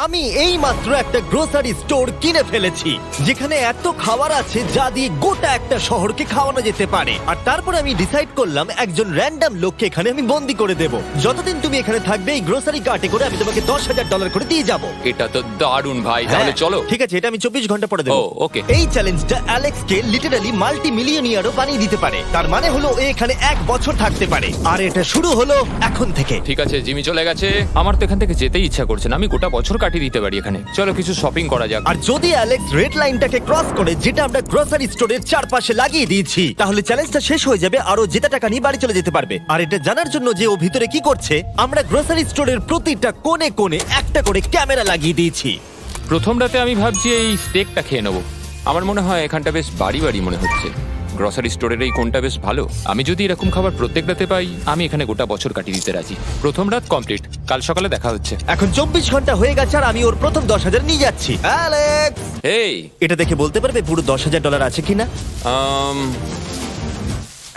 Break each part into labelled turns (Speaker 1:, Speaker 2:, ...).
Speaker 1: আমি এই মাত্র একটা গ্রোসারি স্টোর কিনে ফেলেছি যেখানে এত খাবার আছে যা দিয়ে গোটা একটা শহরকে খাওয়ানো যেতে পারে। আর তারপরে আমি ডিসাইড করলাম একজন র্যান্ডম লোককে এখানে আমি বন্দি করে দেব। যতদিন তুমি এখানে থাকবে এই গ্রোসারি কার্টে করে আমি তোমাকে $10,000 করে দিয়ে যাবো।
Speaker 2: এটা তো দারুণ ভাই, তাহলে চলো।
Speaker 1: ঠিক আছে, এটা আমি 24 ঘন্টা পরে দেবো।
Speaker 2: ও, okay.
Speaker 1: এই চ্যালেঞ্জটা অ্যালেক্সকে লিটারালি মাল্টি মিলিয়নিয়ারও বানিয়ে দিতে পারে। তার মানে হলো ও এখানে 1 বছর থাকতে পারে। আর এটা শুরু হলো এখন থেকে।
Speaker 2: ঠিক আছে, জিমি চলে গেছে। আমার তো এখান থেকে যেতেই ইচ্ছা করছে না। আমি গোটা বছর কাটিয়ে দিতে পারি এখানে। চলো কিছু শপিং করা যাক।
Speaker 1: আর যদি অ্যালেক্স রেড লাইনটাকে ক্রস করে, যেটা আমরা গ্রোসারি স্টোরের চারপাশে লাগিয়ে দিয়েছি, তাহলে চ্যালেঞ্জটা শেষ হয়ে যাবে আর ও জেতা টাকা নিয়ে বাড়ি চলে যেতে পারবে। আর এটা জানার জন্য যে ও ভিতরে কি করছে, আমরা গ্রোসারি স্টোরের প্রতিটা কোণে কোণে একটা করে ক্যামেরা লাগিয়ে দিয়েছি।
Speaker 2: প্রথম রাতে আমি ভাবছি এই স্টেকটা খেয়ে নেবো। আমার মনে হয় এখানটা বেশ বাড়ি বাড়ি মনে হচ্ছে। গ্রসারি স্টোরের এই কোনটা বেশ ভালো। আমি যদি এরকম খাবার প্রত্যেক রাতে পাই, আমি এখানে গোটা বছর কাটিয়ে দিতে রাজি। প্রথম রাত কমপ্লিট, কাল সকালে দেখা হচ্ছে।
Speaker 1: এখন 24 ঘন্টা হয়ে গেছে আর আমি ওর প্রথম 10,000 নিয়ে যাচ্ছি। অ্যালেক্স,
Speaker 2: এই
Speaker 1: এটা দেখে বলতে পারবে পুরো $10,000 আছে কিনা?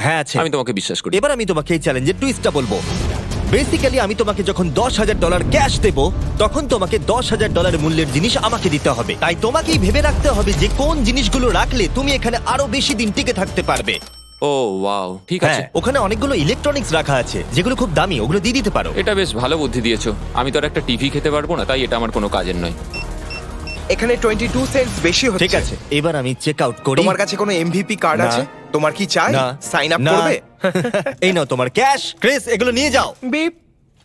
Speaker 1: হ্যাঁ আছে।
Speaker 2: আমি তোমাকে বিশ্বাস করি।
Speaker 1: এবার আমি তোমাকে এই চ্যালেঞ্জের টুইস্টটা বলবো। বেসিক্যালি আমি তোমাকে যখন $10,000 ক্যাশ দেবো, তখন তোমাকে $10,000 মূল্যের জিনিস আমাকে দিতে হবে। তাই তোমাকেই ভেবে রাখতে হবে যে কোন জিনিসগুলো রাখলে তুমি এখানে আরো বেশি দিন টিকে থাকতে পারবে।
Speaker 2: ও ওয়াও, ঠিক আছে।
Speaker 1: হ্যাঁ, ওখানে অনেকগুলো ইলেকট্রনিক্স রাখা আছে যেগুলো খুব দামি, ওগুলো দিয়ে দিতে পারো।
Speaker 2: এটা বেশ ভালো বুদ্ধি দিয়েছো। আমি তো আর একটা টিভি খেতে পারবো না, তাই এটা আমার কোনো কাজের নয়।
Speaker 3: এখানে 22 সেন্টস বেশি হচ্ছে।
Speaker 1: ঠিক আছে, এবার আমি চেক আউট করি।
Speaker 3: তোমার কাছে কোনো এমভিপি কার্ড
Speaker 1: না।
Speaker 3: আছে? তোমার কি চাই?
Speaker 1: না।
Speaker 3: সাইন আপ
Speaker 1: না।
Speaker 3: করবে?
Speaker 1: এই নাও তোমার ক্যাশ। ক্রিস, এগুলো নিয়ে যাও।
Speaker 3: Beep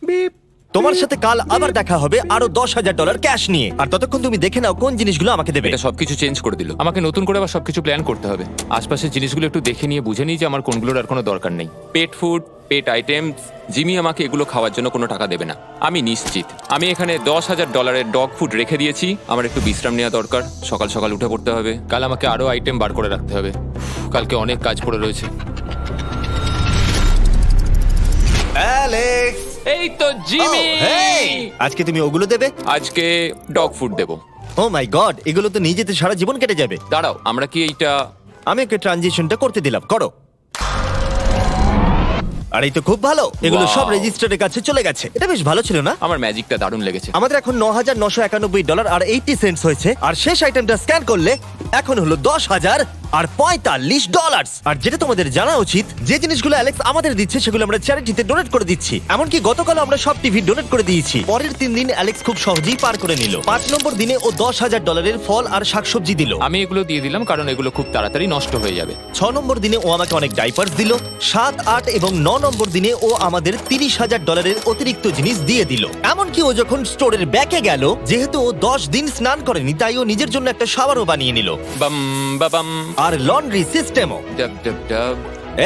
Speaker 3: beep.
Speaker 1: তোমার সাথে কাল আবার দেখা হবে আরো $10,000 ক্যাশ নিয়ে। আর ততক্ষণ তুমি দেখে নাও কোন জিনিসগুলো আমাকে দেবে।
Speaker 2: এটা সবকিছু চেঞ্জ করে দিল। আমাকে নতুন করে আবার সবকিছু প্ল্যান করতে হবে। আশপাশের জিনিসগুলো একটু দেখে নিয়ে বুঝে নিই যে আমার কোনগুলোর আর কোনো দরকার নেই। পেট ফুড, পেট আইটেমস। জিমি আমাকে এগুলো খাওয়ার জন্য কোনো টাকা দেবে না, আমি নিশ্চিত। আমি এখানে $10,000 ডগ ফুড রেখে দিয়েছি। আমার একটু বিশ্রাম নেওয়া দরকার। সকাল সকাল উঠে পড়তে হবে। কাল আমাকে আরো আইটেম বার করে রাখতে হবে। কালকে অনেক কাজ পড়ে রয়েছে।
Speaker 1: অ্যালেক্স,
Speaker 2: এই তো জিমি।
Speaker 1: Oh, hey! আজকে তুমি ওগুলো দেবে?
Speaker 2: আজকে ডগ ফুড দেবো।
Speaker 1: ও মাই গড, এগুলো তো নিয়ে যেতে সারা জীবন কেটে যাবে।
Speaker 2: দাঁড়াও, আমরা কি এইটা
Speaker 1: আমি ওকে ট্রানজিশনটা করতে দিলাম, করো। আর এই তো খুব ভালো, এগুলো
Speaker 2: Wow!
Speaker 1: সব রেজিস্টারের কাছে চলে গেছে। এটা বেশ ভালো ছিল না?
Speaker 2: আমার ম্যাজিকটা দারুণ লেগেছে।
Speaker 1: আমাদের এখন $9,991 আর 80 সেন্টস হয়েছে। আর শেষ আইটেমটা স্ক্যান করলে এখন হলো $10,045। আর যেটা তোমাদের জানা উচিত, যে জিনিসগুলো অ্যালেক্স আমাদের দিচ্ছে সেগুলো আমরা চ্যারিটিতে ডোনেট করে দিচ্ছি। এমনকি গতকাল আমরা সব টিভি ডোনেট করে দিয়েছি। পরের 3 দিন অ্যালেক্স খুব সহজেই পার করে নিল। 5 নম্বর দিনে ও $10,000 ফল আর শাকসবজি দিল।
Speaker 2: আমি এগুলো দিয়ে দিলাম কারণ এগুলো খুব তাড়াতাড়ি নষ্ট হয়ে যাবে।
Speaker 1: 6 নম্বর দিনে ও আমাকে অনেক ডাইপার্স দিল। 7, 8 এবং 9 নম্বর দিনে ও আমাদের $30,000 অতিরিক্ত জিনিস দিয়ে দিল। এমনকি ও যখন স্টোরের ব্যাকে গেল, যেহেতু ও 10 দিন স্নান করেনি, তাই ও নিজের জন্য একটা শাওয়ারও বানিয়ে নিল।
Speaker 2: বাম বাবাম।
Speaker 1: আর লন্ড্রি সিস্টেমও।
Speaker 2: ডাব ডাব ডাব।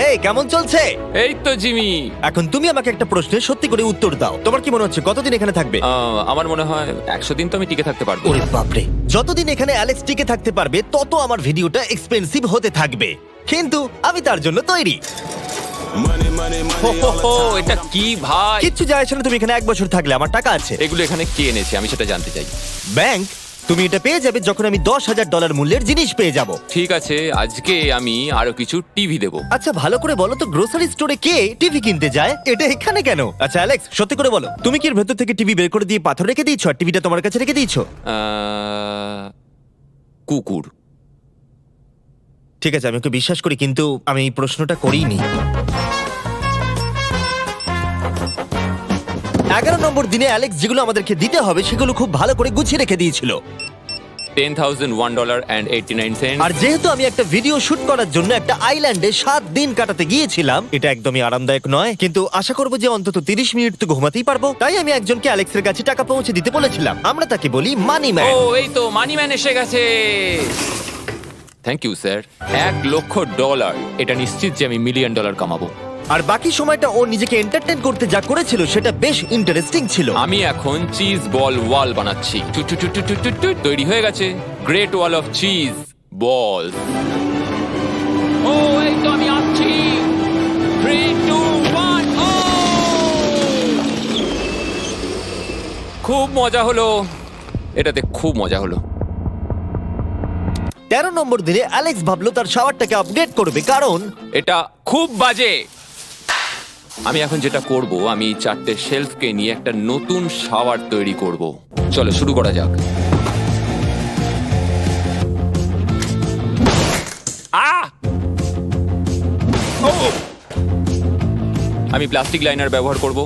Speaker 1: এই কেমন চলছে?
Speaker 2: এই তো জিমি।
Speaker 1: এখন তুমি আমাকে একটা প্রশ্নের সত্যি করে উত্তর দাও। তোমার কি মনে হচ্ছে কতদিন এখানে থাকবে?
Speaker 2: আমার মনে হয় 100 দিন তো আমি টিকে থাকতে পারবো।
Speaker 1: ওরে বাপরে, যতদিন এখানে অ্যালেক্স টিকে থাকতে পারবে তত আমার ভিডিওটা এক্সপেন্সিভ হতে থাকবে। কিন্তু আমি তার জন্য তৈরি।
Speaker 2: হো, হো, হো, এটা কি ভাই?
Speaker 1: কিচ্ছু যায় আসে না, তুমি এখানে 1 বছর থাকলে আমার টাকা আছে।
Speaker 2: এগুলো এখানে কে এনেছে আমি সেটা জানতে চাই।
Speaker 1: ব্যাংক। তুমি এটা পেয়ে যাবে যখন আমি $10,000 মূল্যের জিনিস পেয়ে যাব।
Speaker 2: ঠিক আছে, আজকে আমি আরো কিছু টিভি দেবো।
Speaker 1: আচ্ছা ভালো করে বলো তো, গ্রোসারি স্টোরে কে টিভি কিনতে যায়? এটা এখানে কেন? আচ্ছা অ্যালেক্স, সত্যি করে বলো, তুমি কি এর ভেতর থেকে টিভি বের করে দিয়ে পাথর রেখে দিয়েছো আর টিভিটা তোমার কাছে রেখে দিয়েছো?
Speaker 2: কুকুর।
Speaker 1: ঠিক আছে, আমি ওকে বিশ্বাস করি, কিন্তু আমি এই প্রশ্নটা করিনি। 11 নম্বর দিনে অ্যালেক্স যেগুলো আমাদেরকে দিতে হবে সেগুলো খুব ভালো করে গুছিয়ে রেখে দিয়েছিল।
Speaker 2: $10,001.89।
Speaker 1: আর যেহেতু আমি একটা ভিডিও শুট করার জন্য একটা আইল্যান্ডে 7 দিন কাটাতে গিয়েছিলাম, এটা একদমই আরামদায়ক নয়, কিন্তু আশা করবো যে অন্তত 30 মিনিট তো ঘুমাতেই পারবো। তাই আমি একজনকে অ্যালেক্সের কাছে টাকা পৌঁছে দিতে বলেছিলাম। আমরা তাকে বলি মানি ম্যান।
Speaker 2: ও, এই তো মানি ম্যান এসে গেছে। Thank you sir. $1,00,000। এটা নিশ্চিত যে আমি $1 মিলিয়ন কামাবো।
Speaker 1: আর বাকি সময়টা ও নিজেকে এন্টারটেইন করতে যা করেছিল সেটা বেশ ইন্টারেস্টিং ছিল।
Speaker 2: আমি এখন চিজ বল ওয়াল বানাচ্ছি। তৈরি হয়ে গেছে great wall of cheese ball. ও, এই তো আমি আসছি। 3, 2, 1। ও, খুব মজা হলো এটাতে, খুব মজা হলো।
Speaker 1: 13 নম্বর দিনে অ্যালেক্স ভাবলো তার শাওয়ারটাকে আপডেট করবে, কারণ
Speaker 2: এটা খুব বাজে। আমি এখন যেটা করব, আমি এই 4টে শেলফকে নিয়ে একটা নতুন শাওয়ার তৈরি করব। চলো শুরু করা যাক। আমি প্লাস্টিক লাইনার ব্যবহার করব।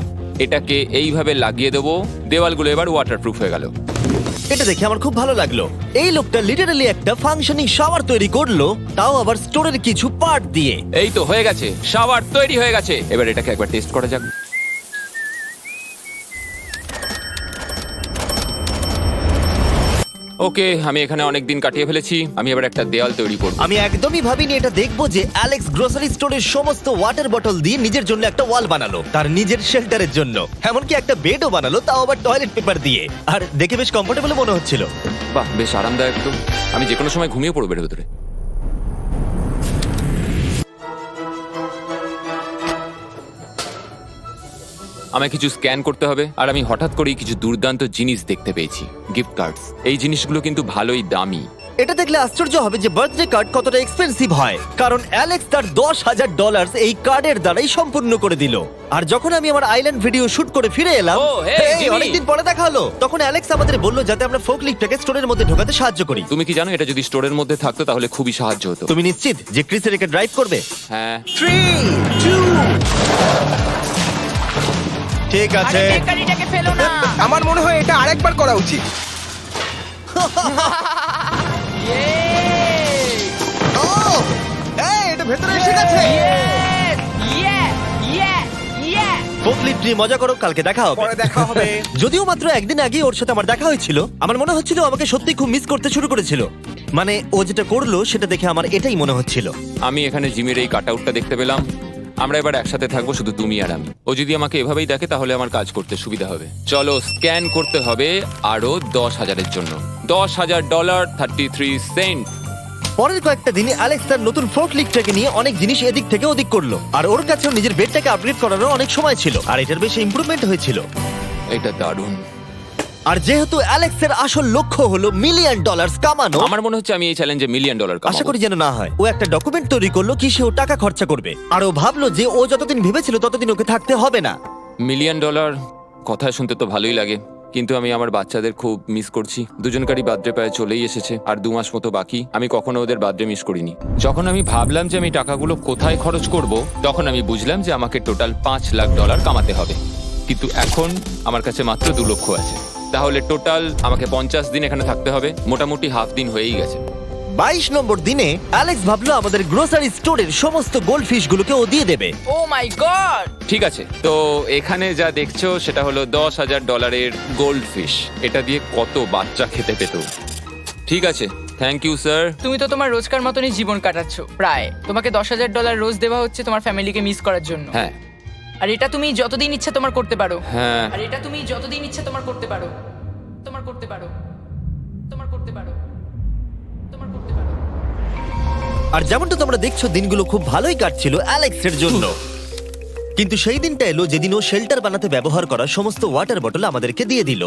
Speaker 2: এটাকে এইভাবে লাগিয়ে দেবো। দেওয়ালগুলো এবার ওয়াটারপ্রুফ হয়ে গেল।
Speaker 1: এটা দেখে আমার খুব ভালো লাগলো। এই লোকটা লিটারালি একটা ফাংশনিং শাওয়ার তৈরি করলো, তাও আবার স্টোরের কিছু পার্ট দিয়ে।
Speaker 2: এই তো হয়ে গেছে, শাওয়ার তৈরি হয়ে গেছে। এবার এটাকে একবার টেস্ট করা যাক। ওকে, আমি এখানে অনেক দিন কাটিয়ে ফেলেছি। আমি এবার একটা দেওয়াল তৈরি করব।
Speaker 1: আমি একদমই ভাবিনি এটা দেখবো যে অ্যালেক্স গ্রোসারি স্টোরের সমস্ত ওয়াটার বটল দিয়ে নিজের জন্য একটা ওয়াল বানালো, তার নিজের শেল্টারের জন্য। এমনকি একটা বেডও বানালো, তাও আবার টয়লেট পেপার দিয়ে। আর দেখে বেশ কমফোর্টেবল মনে হচ্ছিল।
Speaker 2: বাহ, বেশ আরামদায়ক তো। আমি যে কোনো সময় ঘুমিয়ে পড়বো এর ভেতরে। আমায় কিছু স্ক্যান করতে হবে, আর আমি হঠাৎ করেই কিছু দুর্দান্ত জিনিস দেখতে পেয়েছি। Gift cards. এই জিনিসগুলো কিন্তু ভালোই দামি।
Speaker 1: এটা দেখলে আশ্চর্য হবে যে বার্থডে কার্ড কতটা এক্সপেন্সিভ হয়, কারণ অ্যালেক্স তার $10,000 এই কার্ডের দ্বারাই সম্পূর্ণ করে দিল। আর যখন আমি আমার আইল্যান্ড ভিডিও শুট করে ফিরে এলাম,
Speaker 2: Oh, hey, Jimmy!
Speaker 1: অনেকদিন পরে দেখা হলো, তখন অ্যালেক্স আমাদের বলল যাতে আমরা ফোকলিফটটাকে স্টোরের মধ্যে ঢোকাতে সাহায্য করি।
Speaker 2: তুমি কি জানো, এটা যদি স্টোরের মধ্যে থাকতো তাহলে খুবই সাহায্য হতো।
Speaker 1: তুমি নিশ্চিত যে ক্রিসের একে ড্রাইভ করবে?
Speaker 2: হ্যাঁ।
Speaker 3: 3, 2,
Speaker 1: ঠিক আছে।
Speaker 4: আরে বেকারিটাকে ফেলো না।
Speaker 3: আমার মনে হয় এটা আরেকবার করা উচিত।
Speaker 1: ও, এই, এটা ভেতরে এসে গেছে। ফোকলিফট নিয়ে মজা করো, কালকে দেখা হবে।
Speaker 3: পরে দেখা হবে।
Speaker 1: যদিও মাত্র একদিন আগে ওর সাথে আমার দেখা হয়েছিল, আমার মনে হচ্ছিল ও আমাকে সত্যি খুব মিস করতে শুরু করেছিল। মানে ও যেটা করলো সেটা দেখে আমার এটাই মনে হচ্ছিল।
Speaker 2: আমি এখানে জিমের এই কাট আউটটা দেখতে পেলাম। আমরা এবার একসাথে থাকবো, শুধু তুমি আর আমি। ও যদি আমাকে এভাবেই দেখে তাহলে আমার কাজ করতে সুবিধা হবে। চলো স্ক্যান করতে হবে আরো 10,000-এর জন্য। $10,000 33 সেন্ট।
Speaker 1: পরের কয়েকটা দিনে অ্যালেক্স তার নতুন ফোকলিফটটাকে নিয়ে অনেক জিনিস এদিক থেকে ওদিক করলো, আর ওর কাছেও নিজের বেডটাকে আপগ্রেড করারও অনেক সময় ছিল, আর এটার বেশ ইমপ্রুভমেন্ট হয়েছিল।
Speaker 2: এটা দারুণ।
Speaker 1: আর যেহেতু অ্যালেক্সের আসল লক্ষ্য হলো $1 মিলিয়ন কামানো,
Speaker 2: আমার মনে হচ্ছে আমি এই চ্যালেঞ্জে $1 মিলিয়ন
Speaker 1: আশা
Speaker 2: কামাবো।
Speaker 1: করি যেন না হয়। ও একটা ডকুমেন্ট তৈরি করলো কি সে ও টাকা খরচা করবে, আর ও ভাবলো যে ও যতদিন ভেবেছিল ততদিন ওকে থাকতে হবে না।
Speaker 2: $1 মিলিয়ন কথা শুনতে তো ভালোই লাগে, কিন্তু আমি আমার বাচ্চাদের খুব মিস করছি। দুজনকারই বার্থডে প্রায় চলেই এসেছে, আর 2 মাস মতো বাকি। আমি কখনো ওদের বার্থডে মিস করিনি। যখন আমি ভাবলাম যে আমি টাকাগুলো কোথায় খরচ করব, তখন আমি বুঝলাম যে আমাকে টোটাল $5 লাখ কামাতে হবে। কিন্তু এখন আমার কাছে মাত্র 2 লক্ষ আছে। তাহলে টোটাল আমাকে 50 দিন এখানে থাকতে হবে। মোটামুটি হাফ দিন হয়েই গেছে।
Speaker 1: 22 নম্বর দিনে অ্যালেক্স ভাবলো আমাদের গ্রোসারি স্টোরের সমস্ত গোল্ড ফিশ গুলোকে ও দিয়ে দেবে।
Speaker 4: ও মাই গড।
Speaker 2: ঠিক আছে, তো এখানে যা দেখছো সেটা হলো $10,000 গোল্ড ফিশ। এটা দিয়ে কত বাচ্চা খেতে পেত। ঠিক আছে, থ্যাংক ইউ স্যার।
Speaker 4: তুমি তো তোমার রোজকার মতনই জীবন কাটাচ্ছো প্রায়। তোমাকে $10,000 রোজ দেওয়া হচ্ছে তোমার ফ্যামিলিকে মিস করার জন্য।
Speaker 2: হ্যাঁ
Speaker 4: আর এটা তুমি যতদিন ইচ্ছা তোমার করতে পারো।
Speaker 2: হ্যাঁ।
Speaker 4: আর এটা তুমি যতদিন ইচ্ছা তোমার করতে পারো। তোমার করতে পারো। তোমার করতে পারো। তোমার করতে পারো।
Speaker 1: আর যেমনটা তোমরা দেখছো দিনগুলো খুব ভালোই কাটছিল অ্যালেক্সের জন্য, কিন্তু সেই দিনটা এলো যেদিন ও শেল্টার বানাতে ব্যবহার করা সমস্ত ওয়াটার বটল আমাদেরকে দিয়ে দিল।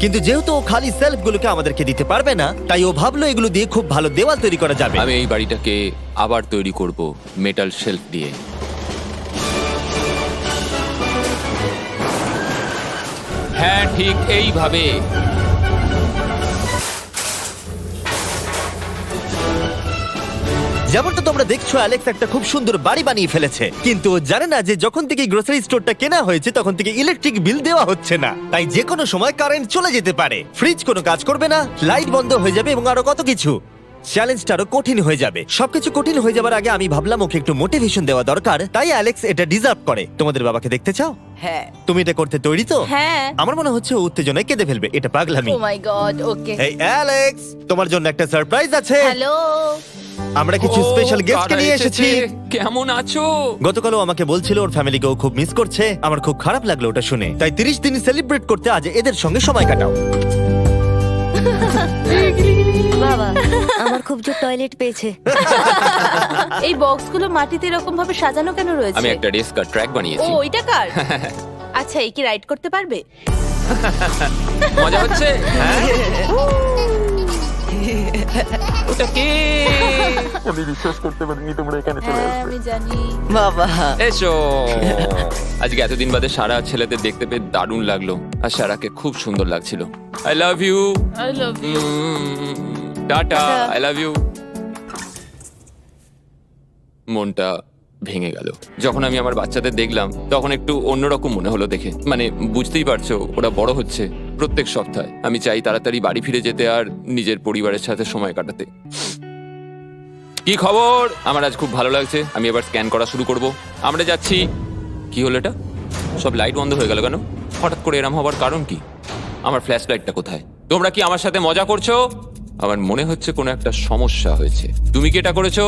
Speaker 1: কিন্তু যেহেতু ও খালি সেলফগুলোকে আমাদেরকে দিতে পারবে না, তাই ও ভাবলো এগুলো দিয়ে খুব ভালো দেওয়াল তৈরি করা যাবে।
Speaker 2: আমি এই বাড়িটাকে আবার তৈরি করব মেটাল শেলফ দিয়ে। হ্যাঁ, ঠিক এইভাবে।
Speaker 1: যেমনটা তোমরা দেখছো অ্যালেক্স একটা খুব সুন্দর বাড়ি বানিয়ে ফেলেছে, কিন্তু ও জানে না যে যখন থেকে গ্রোসারি স্টোরটা কেনা হয়েছে তখন থেকে ইলেকট্রিক বিল দেওয়া হচ্ছে না, তাই যে কোনো সময় কারেন্ট চলে যেতে পারে, ফ্রিজ কোনো কাজ করবে না, লাইট বন্ধ হয়ে যাবে এবং আরো কত কিছু। চ্যালেঞ্জটা আরো কঠিন হয়ে যাবে। সবকিছু কঠিন হয়ে যাবার আগে আমি ভাবলাম ওকে একটু মোটিভেশন দেওয়া দরকার, তাই অ্যালেক্স এটা ডিজার্ভ করে। তোমাদের বাবাকে দেখতে চাও?
Speaker 5: হ্যাঁ।
Speaker 1: তুমি এটা করতে তৈরি তো?
Speaker 5: হ্যাঁ।
Speaker 1: আমার মনে হচ্ছে ও উত্তেজনায় কেঁদে ফেলবে, এটা পাগলামি।
Speaker 5: ও মাই গড, ওকে।
Speaker 1: এই অ্যালেক্স, তোমার জন্য একটা সারপ্রাইজ আছে।
Speaker 5: হ্যালো।
Speaker 1: আমরা কিছু
Speaker 2: ও,
Speaker 1: স্পেশাল গেস্টকে
Speaker 2: কারা
Speaker 1: নিয়ে
Speaker 2: এসেছে?
Speaker 1: এসেছি।
Speaker 2: কেমন আছো?
Speaker 1: গতকালও আমাকে বলছিল ওর ফ্যামিলিকেও খুব মিস করছে। আমার খুব খারাপ লাগলো ওটা শুনে, তাই 30 দিন সেলিব্রেট করতে আজ এদের সঙ্গে সময় কাটাও।
Speaker 5: বাবা, আমার খুব জোর টয়লেট পেয়েছে। এই বক্সগুলো মাটিতে এরকম ভাবে সাজানো কেন রয়েছে?
Speaker 2: আমি একটা রেস কার ট্র্যাক
Speaker 5: ও,
Speaker 2: বানিয়েছি।
Speaker 5: ওইটা কার? আচ্ছা, এই কি রাইড করতে পারবে?
Speaker 2: মজা হচ্ছে? ওটা কে? আমি বিশ্বাস করতে পারিনি তোমরা এখানে চলে
Speaker 5: হ্যাঁ
Speaker 2: আসবে।
Speaker 5: আমি জানি।
Speaker 1: বাবা
Speaker 2: এসো। আজকে এতদিন বাদে সারা ছেলেদের দেখতে পেয়ে দারুণ লাগলো, আর সারাকে খুব সুন্দর লাগছিল। I love you.
Speaker 5: I love you.
Speaker 2: টাটা।
Speaker 5: আচ্ছা।
Speaker 2: I love you. মনটা ভেঙে গেল যখন আমি আমার বাচ্চাদের দেখলাম, তখন একটু অন্যরকম মনে হলো দেখে। মানে বুঝতেই পারছো, ওরা বড় হচ্ছে প্রত্যেক সপ্তাহে। আমি চাই তাড়াতাড়ি বাড়ি ফিরে যেতে আর নিজের পরিবারের সাথে সময় কাটাতে। কি খবর? আমার আজ খুব ভালো লাগছে। আমি এবার স্ক্যান করা শুরু করব। আমরা যাচ্ছি। কি হলো এটা? সব লাইট বন্ধ হয়ে গেল কেন? হঠাৎ করে এরম হবার কারণ কি? আমার ফ্ল্যাশ লাইটটা কোথায়? তোমরা কি আমার সাথে মজা করছো? আমার মনে হচ্ছে কোনো একটা সমস্যা হয়েছে। তুমি কি এটা করেছো,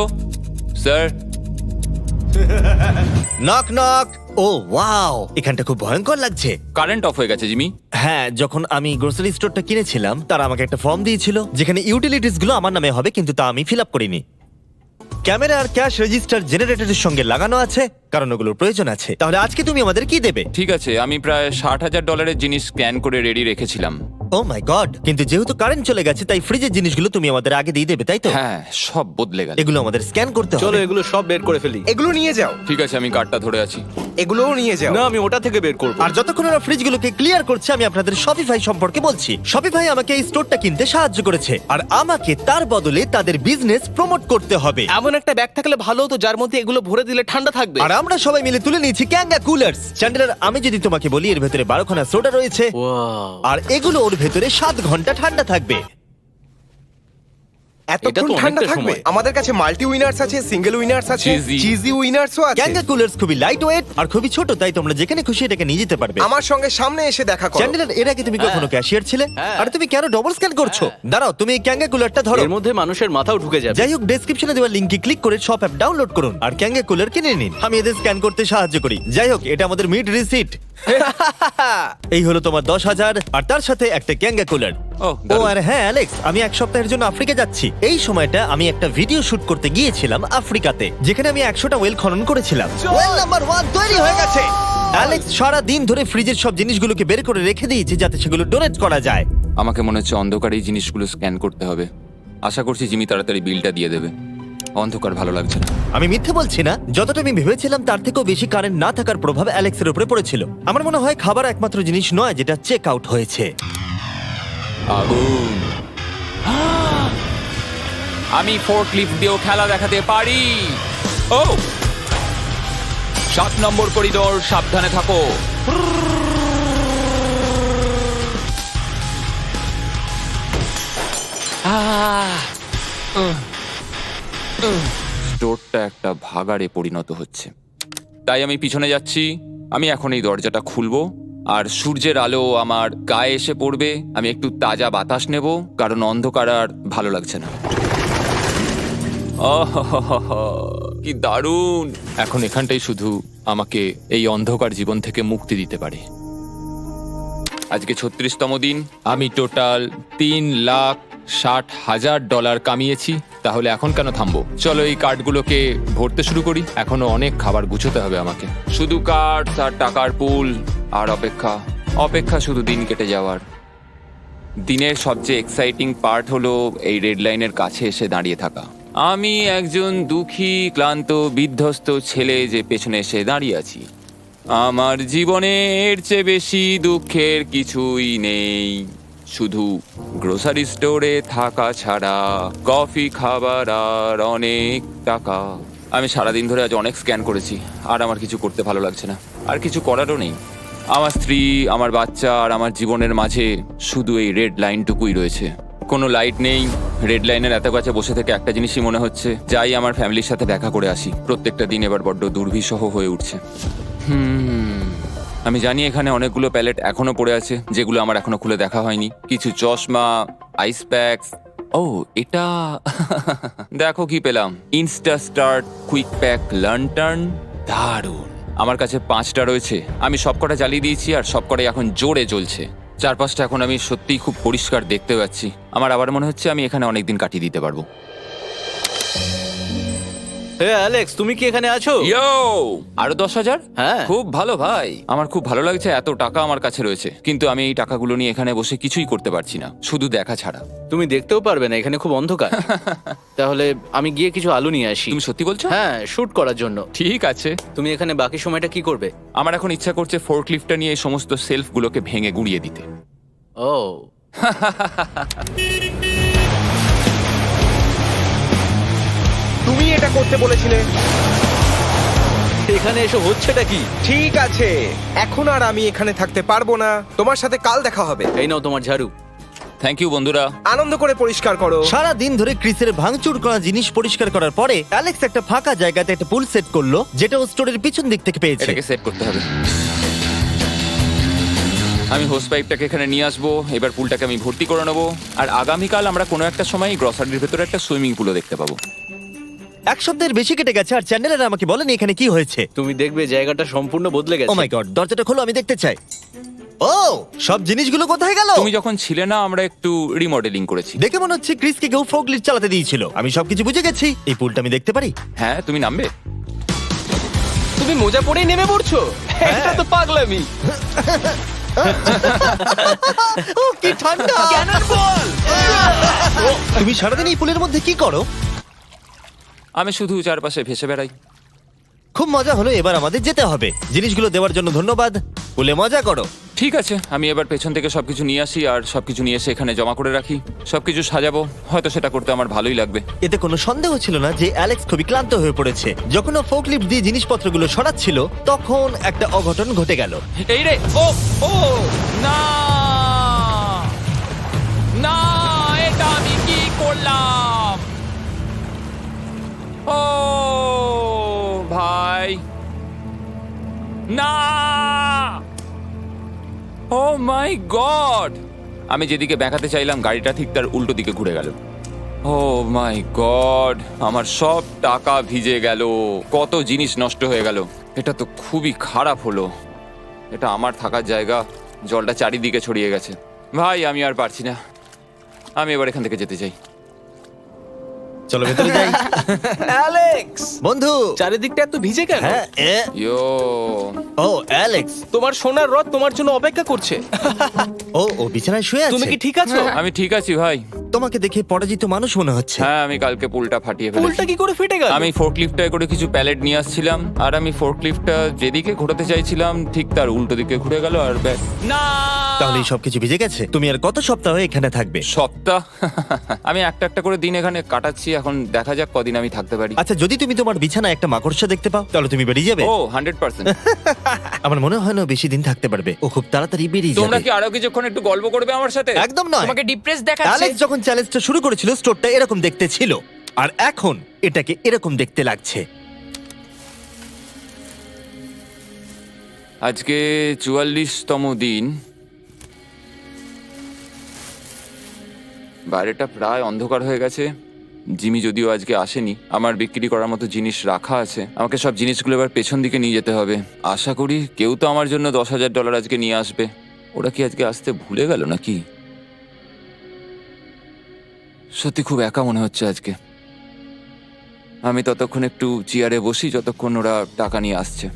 Speaker 2: স্যার?
Speaker 1: Knock knock. ও ওয়াও, এখানটা খুব ভয়ঙ্কর লাগছে।
Speaker 2: কারেন্ট অফ হয়ে গেছে জিমি।
Speaker 1: হ্যাঁ, যখন আমি গ্রোসারি স্টোরটা কিনেছিলাম তারা আমাকে একটা ফর্ম দিয়েছিল যেখানে ইউটিলিটিস গুলো আমার নামে হবে, কিন্তু তা আমি ফিল আপ করিনি। ক্যামেরা আর ক্যাশ রেজিস্টার জেনারেটরের সঙ্গে লাগানো আছে, কারণ ওগুলোর প্রয়োজন আছে। তাহলে আজকে তুমি আমাদের কি দেবে?
Speaker 2: ঠিক আছে, আমি প্রায় $60,000 জিনিস স্ক্যান করে রেডি রেখেছিলাম।
Speaker 1: ও মাই গড, কিন্তু যেহেতু কারেন্ট চলে গেছে তাই ফ্রিজের জিনিসগুলো তুমি আমাদের আগে দিয়ে দেবে, তাই তো?
Speaker 2: হ্যাঁ, সব বদলে গেল।
Speaker 1: এগুলো আমাদের স্ক্যান করতে
Speaker 6: চলো
Speaker 1: হবে।
Speaker 6: এগুলো সব বের করে ফেলি।
Speaker 3: এগুলো নিয়ে যাও,
Speaker 2: ঠিক আছে, আমি কার্ডটা ধরে আছি।
Speaker 3: এগুলোও নিয়ে যাও।
Speaker 6: না, আমি ওটা থেকে বের করব।
Speaker 1: আর যতক্ষণ ওরা ফ্রিজগুলোকে ক্লিয়ার করছে, আমি আপনাদের শপিফাই সম্পর্কে বলছি। শপিফাই আমাকে এই স্টোরটা কিনতে সাহায্য করেছে, আর আমাকে তার বদলে তাদের বিজনেস প্রমোট করতে হবে।
Speaker 6: এমন একটা ব্যাগ থাকলে ভালো হতো যার মধ্যে এগুলো ভরে দিলে ঠান্ডা থাকবে।
Speaker 1: আর আমরা সবাই মিলে তুলে নিয়েছি ক্যাঙ্গা কুলার্স। চ্যান্ডেলার, আমি যদি তোমাকে বলি এর ভেতরে 12খানা সোডা রয়েছে,
Speaker 6: ওয়াও,
Speaker 1: আর এগুলো ওর ভেতরে 7 ঘন্টা ঠান্ডা থাকবে।
Speaker 6: এটা
Speaker 3: এতক্ষণ
Speaker 6: তো
Speaker 3: ঠান্ডা
Speaker 6: অনেকটা
Speaker 3: থাকবে?
Speaker 6: সময়।
Speaker 3: আমাদের কাছে মাল্টি উইনার্স আছে, সিঙ্গেল উইনার্স আছে,
Speaker 2: Cheesy।
Speaker 3: চিজি উইনার্সও আছে।
Speaker 1: ক্যাঙ্গা কুলার্স খুবই লাইট ওয়েট আর খুবই ছোট, তাই তোমরা যেখানে খুশি এটাকে নিয়ে যেতে পারবে।
Speaker 3: আমার সঙ্গে সামনে এসে দেখা করো।
Speaker 1: চ্যান্ডেলার, এর আগে তুমি কখনো ক্যাশিয়ার ছিলে?
Speaker 6: হ্যাঁ।
Speaker 1: আর তুমি কেন ডবল স্ক্যান করছো? দাঁড়াও, তুমি এই ক্যাঙ্গা কুলারটা ধরো।
Speaker 6: এর মধ্যে মানুষের মাথাও ঢুকে যাবে।
Speaker 1: যাই হোক, ডেসক্রিপশনে দেওয়া লিংকে ক্লিক করে শপ অ্যাপ ডাউনলোড করুন আর ক্যাঙ্গা কুলার কিনে নিন। আমি এদের স্ক্যান করতে সাহায্য করি। যাই হোক, এটা আমাদের মিড রিসিট। এই হলো তোমার 10,000 আর তার সাথে একটা ক্যাঙ্গা কুলার।
Speaker 2: ও,
Speaker 1: ও
Speaker 2: দারুণ।
Speaker 1: আর হ্যাঁ অ্যালেক্স, আমি এক সপ্তাহের জন্য আফ্রিকা যাচ্ছি। এই সময়টা আমি একটা ভিডিও শুট করতে গিয়েছিলাম আফ্রিকাতে, যেখানে আমি 100টা ওয়েল খনন করেছিলাম। ওয়েল নাম্বার 1 তৈরি হয়ে গেছে। অ্যালেক্স সারা দিন ধরে ফ্রিজের সব জিনিসগুলোকে বের করে রেখে দিয়েছে যাতে সেগুলো ডোনেট করা যায়।
Speaker 2: আমাকে মনে হচ্ছে অন্ধকারে এই জিনিসগুলো স্ক্যান করতে হবে। আশা করছি জিমি তাড়াতাড়ি বিলটা দিয়ে দেবে। অন্ধকার ভালো লাগছে না।
Speaker 1: আমি মিথ্যে বলছি না, যতটা আমি ভেবেছিলাম তার থেকেও বেশি কারেন্ট না থাকার প্রভাব অ্যালেক্সের উপরে পড়েছিল। আমার মনে হয় খাবার একমাত্র জিনিস নয় যেটা চেক আউট হয়েছে।
Speaker 2: আগুন। আমি ফোর্কলিফট দিয়েও খেলা দেখাতে পারি। ও, 7 নম্বর করিডোর, সাবধানে থাকো। স্টোরটা একটা ভাগাড়ে পরিণত হচ্ছে, তাই আমি পিছনে যাচ্ছি। আমি এখন এই দরজাটা খুলবো আর সূর্যের আলো আমার গায়ে এসে পড়বে। আমি একটু তাজা বাতাস নেব, কারণ অন্ধকার আর ভালো লাগছে না। আহাহাহা, কি দারুণ! এখন এখানটাই শুধু আমাকে এই অন্ধকার জীবন থেকে মুক্তি দিতে পারে। আজকে 36তম দিন। আমি টোটাল $3,60,000 কামিয়েছি। তাহলে এখন কেন থামবো? চলো এই কার্ডগুলোকে ভরতে শুরু করি। এখনো অনেক খাবার গুছোতে হবে আমাকে। শুধু কার্ড আর টাকার পুল আর অপেক্ষা, অপেক্ষা, শুধু দিন কেটে যাওয়ার। দিনের সবচেয়ে এক্সাইটিং পার্ট হলো এই রেড লাইনের কাছে এসে দাঁড়িয়ে থাকা। আমি একজন দুঃখী, ক্লান্ত, বিধ্বস্ত ছেলে যে পেছনে এসে দাঁড়িয়ে আছি। আমার জীবনে এর চেয়ে বেশি দুঃখের কিছুই নেই, শুধু গ্রোসারি স্টোরে থাকা ছাড়া, কফি খাবার আর অনেক টাকা। আমি সারাদিন ধরে আজ অনেক স্ক্যান করেছি আর আমার কিছু করতে ভালো লাগছে না, আর কিছু করারও নেই। আমার স্ত্রী, আমার বাচ্চা আর আমার জীবনের মাঝে শুধু এই রেড লাইনটুকুই রয়েছে। কোনো লাইট নেই। রেড লাইনের এত কাছে বসে থেকে একটা জিনিসই মনে হচ্ছে, যাই আমার ফ্যামিলির সাথে দেখা করে আসি। প্রত্যেকটা দিন এবার বড্ড দুর্বিষহ হয়ে উঠছে। আমি জানি এখানে অনেকগুলো প্যালেট এখনো পড়ে আছে যেগুলো আমার এখনো খুলে দেখা হয়নি। কিছু চশমা, আইস প্যাকস। ও, এটা দেখো কি পেলাম, ইনস্টা স্টার্ট কুইক প্যাক লান্টার্ন। দারুণ! আমার কাছে 5টা রয়েছে। আমি সবকটা জ্বালিয়ে দিয়েছি আর সবকটাই এখন জোরে জ্বলছে। চারপাশটা এখন আমি সত্যিই খুব পরিষ্কার দেখতে পাচ্ছি। আমার আবার মনে হচ্ছে আমি এখানে অনেকদিন কাটিয়ে দিতে পারবো।
Speaker 6: হে অ্যালেক্স, তুমি কি এখানে আছো?
Speaker 2: ইয়ো, আরো 10,000?
Speaker 6: হ্যাঁ।
Speaker 2: খুব ভালো ভাই, আমার খুব ভালো লাগছে। এত টাকা আমার কাছে রয়েছে, কিন্তু আমি এই টাকাগুলো নিয়ে এখানে বসে কিছুই করতে পারছি না, শুধু দেখা ছাড়া।
Speaker 6: তুমি দেখতেও পারবে না, এখানে খুব অন্ধকার। তাহলে আমি গিয়ে কিছু আলু নিয়ে আসি।
Speaker 2: তুমি সত্যি বলছো?
Speaker 6: হ্যাঁ, শুট করার জন্য।
Speaker 2: ঠিক আছে।
Speaker 6: তুমি এখানে বাকি সময়টা কি করবে?
Speaker 2: আমার এখন ইচ্ছা করছে ফোর্কলিফটটা নিয়ে এই সমস্ত সেলফগুলোকে ভেঙে গুঁড়িয়ে দিতে।
Speaker 6: ও,
Speaker 3: তুমি এটা করতে বলেছিলে।
Speaker 6: এখানে এসে হচ্ছেটা কি?
Speaker 3: ঠিক আছে, এখন আর আমি এখানে থাকতে পারবো না। তোমার সাথে কাল দেখা হবে।
Speaker 6: এই নাও তোমার ঝাড়ু।
Speaker 2: থ্যাংক ইউ বন্ধুরা।
Speaker 3: আনন্দ করে পরিষ্কার করো।
Speaker 1: সারা দিন ধরে ক্রিসের ভাঙচুর করা জিনিস পরিষ্কার করার পরে অ্যালেক্স একটা ফাঁকা জায়গাতে একটা পুল সেট করলো, যেটা ও স্টোরের পিছন দিক থেকে পেয়েছে।
Speaker 2: এটাকে সেট করতে হবে। আমি হোস পাইপটাকে এখানে নিয়ে আসবো, এবার পুলটাকে আমি ভর্তি করে নেবো, আর আগামীকাল আমরা কোনো একটা সময় গ্রসারির ভেতরে একটা সুইমিং পুলও দেখতে পাবো।
Speaker 1: এক সপ্তাহের বেশি কেটে গেছে আর চ্যান্ডেলার আমাকে বলেনি এখানে কি হয়েছে।
Speaker 6: তুমি দেখবে জায়গাটা সম্পূর্ণ বদলে
Speaker 1: ও
Speaker 6: গেছে।
Speaker 1: মাই গড, দরজাটা খোলো, আমি দেখতে চাই। ও, সব জিনিসগুলো কোথায় গেল?
Speaker 2: তুমি যখন ছিলে না, আমরা একটু রিমডেলিং করেছি।
Speaker 1: দেখে মনে হচ্ছে ক্রিসকে কেউ ফোর্কলিফট চালাতে দিয়েছিল। আমি সবকিছু বুঝে গেছি। এই পুলটা আমি দেখতে পারি?
Speaker 2: হ্যাঁ, তুমি নামবে?
Speaker 6: তুমি মোজা পরেই নেমে পড়ছো? এটা তো পাগলামি।
Speaker 1: ও কি ঠান্ডা! তুমি সারাদিন এই পুলের মধ্যে কি করো?
Speaker 2: আমি শুধু চারপাশে ভেসে বেড়াই।
Speaker 1: খুব মজা হলো, এবার আমাদের যেতে হবে। জিনিসগুলো দেওয়ার জন্য ধন্যবাদ। পুলে মজা করো।
Speaker 2: ঠিক আছে, আমি এবার পেছন থেকে সবকিছু নিয়ে আসি আর সবকিছু নিয়ে এসে এখানে জমা করে রাখি। সবকিছু সাজাবো, হয়তো সেটা করতে আমার ভালোই লাগবে।
Speaker 1: এতে কোনো সন্দেহ ছিল না যে অ্যালেক্স খুবই ক্লান্ত হয়ে পড়েছে। যখন ও ফোর্কলিফট দিয়ে জিনিসপত্রগুলো সরাচ্ছিল, তখন একটা অঘটন ঘটে গেল।
Speaker 2: এই রে, ও ও না না, এটা আমি কি করলাম? ও ভাই, না! ও মাই গড! আমি যেদিকে বেঁকাতে চাইলাম, গাড়িটা ঠিক তার উল্টো দিকে ঘুরে গেল। ও মাই গড, আমার সব টাকা ভিজে গেল, কত জিনিস নষ্ট হয়ে গেল। এটা তো খুবই খারাপ হলো। এটা আমার থাকার জায়গা, জলটা চারিদিকে ছড়িয়ে গেছে। ভাই, আমি আর পারছি না, আমি এবার এখান থেকে যেতে চাই।
Speaker 1: চলো ভেতরে যাই।
Speaker 3: অ্যালেক্স,
Speaker 1: বন্ধু।
Speaker 6: চারিদিকটা এত ভিজে কেন?
Speaker 1: হ্যাঁ,
Speaker 2: ইয়ো,
Speaker 1: ও অ্যালেক্স।
Speaker 6: তোমার সোনার রথ তোমার জন্য অপেক্ষা করছে।
Speaker 1: ও বিছানায় শুয়ে আছে।
Speaker 6: তুমি কি ঠিক আছো?
Speaker 2: আমি ঠিক আছি ভাই।
Speaker 1: তোমাকে দেখে পরাজিত মানুষ মনে হচ্ছে।
Speaker 2: হ্যাঁ, আমি কালকে পুলটা ফাটিয়ে ফেলেছি।
Speaker 6: পুলটা কি করে ফেটে গেল?
Speaker 2: আমি ফোর্কলিফটটায় করে কিছু প্যালেট নিয়ে আসছিলাম, আর আমি ফোর্কলিফটটা যেদিকে ঘোরাতে চাইছিলাম ঠিক তার উল্টো দিকে ঘুরে গেল, আর ব্যাস। না!
Speaker 1: তাহলে এই সবকিছু ভিজে গেছে। তুমি আর কত সপ্তাহ এখানে থাকবে?
Speaker 2: সপ্তাহ? আমি একটা একটা করে দিন এখানে কাটাচ্ছি, এখন দেখা যাক কদিন আমি থাকতে পারি।
Speaker 1: আচ্ছা, যদি তুমি তোমার বিছানায় একটা মাকড়সা দেখতে পাও, তাহলে তুমি বেরিয়ে যাবে?
Speaker 2: ও 100%।
Speaker 1: আমার মনে হয় না ও বেশি দিন থাকতে পারবে। ও খুব তাড়াতাড়ি বেরিয়ে
Speaker 2: তোমরা
Speaker 1: যাবে।
Speaker 2: কি আরো কিছুক্ষণ একটু গল্প করবে আমার সাথে?
Speaker 1: একদম নয়।
Speaker 4: তোমাকে ডিপ্রেস দেখাচ্ছে।
Speaker 1: অ্যালেক্স যখন চ্যালেঞ্জটা শুরু করেছিল, স্টোরটা এরকম দেখতে ছিল, আর এখন এটাকে এরকম দেখতে লাগছে।
Speaker 2: আজকে 44তম দিন। বাইরেটা প্রায় অন্ধকার হয়ে গেছে। জিমি যদিও আজকে আসেনি, আমার বিক্রি করার মতো জিনিস রাখা আছে। আমাকে সব জিনিসগুলো এবার পেছন দিকে নিয়ে যেতে হবে। আশা করি কেউ তো আমার জন্য $10,000 আজকে নিয়ে আসবে। ওরা কি আজকে আসতে ভুলে গেল নাকি? সত্যি খুব একা মনে হচ্ছে আজকে। আমি ততক্ষণ একটু চেয়ারে বসি যতক্ষণ ওরা টাকা নিয়ে আসছে।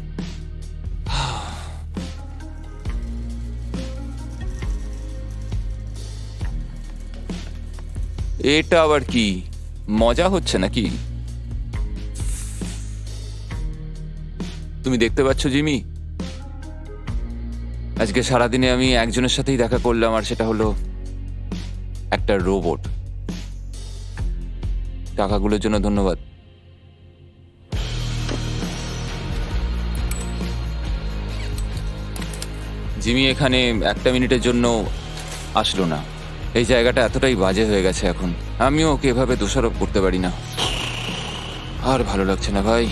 Speaker 2: এটা আবার কি মজা হচ্ছে নাকি? তুমি দেখতে পাচ্ছ জিমি, আজকে সারাদিনে আমি একজনের সাথেই দেখা করলাম, আর সেটা হলো একটা রোবট। টাকাগুলোর জন্য ধন্যবাদ। জিমি এখানে একটা মিনিটের জন্য আসলো না। এই জায়গাটা এতটাই বাজে হয়ে গেছে এখন, আমিও ওকে এভাবে দোষারোপ করতে পারি না। আর ভালো লাগছে না ভাই।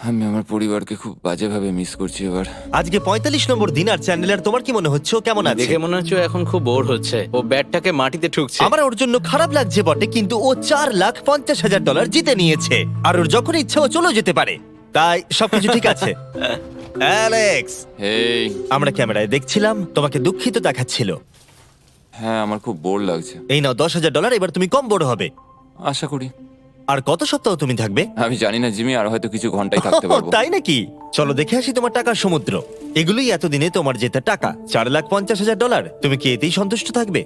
Speaker 2: আমি আমার পরিবারকে খুব বাজেভাবে মিস করছি এবার।
Speaker 1: আজকে 45 নম্বর দিন আর চ্যান্ডেলার তোমার কি মনে হচ্ছে ও কেমন আছে?
Speaker 6: দেখে মনে হচ্ছে ও এখন খুব বোর হচ্ছে, ও ব্যাটটাকে মাটিতে ঠুকছে।
Speaker 1: আমার ওর জন্য খারাপ লাগছে বটে, কিন্তু ও $4,50,000 জিতে নিয়েছে আর ওর যখন ইচ্ছা ও চলেও যেতে পারে, তাই সবকিছু ঠিক আছে। অ্যালেক্স,
Speaker 2: এই
Speaker 1: আমরা ক্যামেরায় দেখছিলাম, তোমাকে দুঃখিত দেখাচ্ছিল।
Speaker 2: হ্যাঁ, আমার খুব বোর লাগছে।
Speaker 1: এই নাও $10,000, এবার তুমি কম বড় হবে।
Speaker 2: আশা করি।
Speaker 1: আর কত সপ্তাহ তুমি থাকবে?
Speaker 2: আমি জানি না জিমি, আর হয়তো কিছু ঘন্টাই থাকতে পারবো।
Speaker 1: তাই নাকি? চলো দেখে আসি তোমার টাকার সমুদ্র। এগুলোই এতদিনে তোমার জেতা টাকা, $4,50,000। তুমি কি এতেই সন্তুষ্ট থাকবে?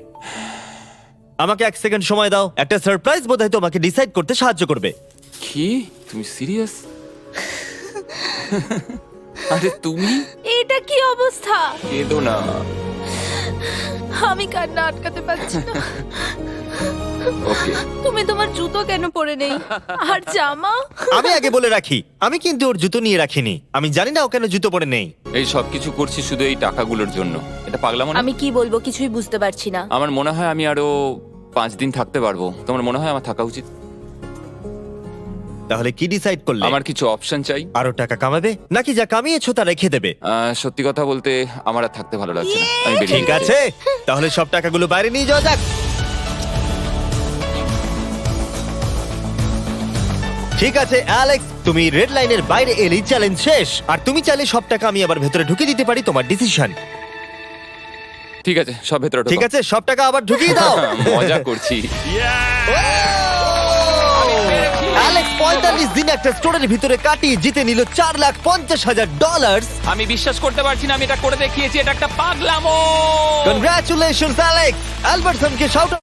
Speaker 1: আমাকে 1 সেকেন্ড সময় দাও, একটা সারপ্রাইজ বোধহয় তোমাকে ডিসাইড করতে সাহায্য করবে।
Speaker 2: কি, তুমি সিরিয়াস? আরে তুমি
Speaker 5: এটা কি অবস্থা?
Speaker 2: কেঁদো না।
Speaker 5: আমি কান্না আটকাতে পারছি না।
Speaker 2: ওকে,
Speaker 5: তুমি তোমার জুতো কেন পরে নেই? আর জামা?
Speaker 1: আমি আগে বলে রাখি, আমি কিন্তু ওর জুতো নিয়ে রাখিনি। আমি জানি না ও কেন জুতো পরে নেই।
Speaker 2: এই সব কিছু করছি শুধু এই টাকাগুলোর জন্য। এটা পাগলামো না?
Speaker 5: আমি কি বলবো কিছুই বুঝতে পারছি না।
Speaker 2: আমার মনে হয় আমি আরো 5 দিন থাকতে পারবো। তোমার মনে হয় আমার থাকা উচিত?
Speaker 1: তাহলে কি ডিসাইড করলে?
Speaker 2: আমার কিছু অপশন চাই।
Speaker 1: আরো টাকা কামাবে নাকি যা কামিয়েছো তা রেখে দেবে?
Speaker 2: সত্যি কথা বলতে আমার আর থাকতে ভালো লাগছে না, আমি বেরিয়ে
Speaker 1: ঠিক
Speaker 2: যেতে
Speaker 1: আছে,
Speaker 2: চাই।
Speaker 1: তাহলে সব টাকাগুলো বাইরে নিয়ে যাওয়া যাক। ঠিক আছে অ্যালেক্স, তুমি রেড লাইনের বাইরে এলেই চ্যালেঞ্জ শেষ। আর তুমি চাইলে সব টাকা আমি আবার ভেতরে ঢুকিয়ে দিতে পারি, তোমার ডিসিশন।
Speaker 2: ঠিক আছে, সব ভেতরে ঢোকো।
Speaker 1: ঠিক আছে, সব টাকা আবার ঢুকিয়ে দাও।
Speaker 2: মজা করছি।
Speaker 1: অ্যালেক্স 45 দিন একটা স্টোরের ভিতরে কাটিয়ে জিতে নিল $4,50,000।
Speaker 2: আমি বিশ্বাস করতে পারছি না আমি এটা করে দেখিয়েছি। এটা একটা পাগলামো।
Speaker 1: Congratulations Alex. অ্যালবার্টসনকে শাউট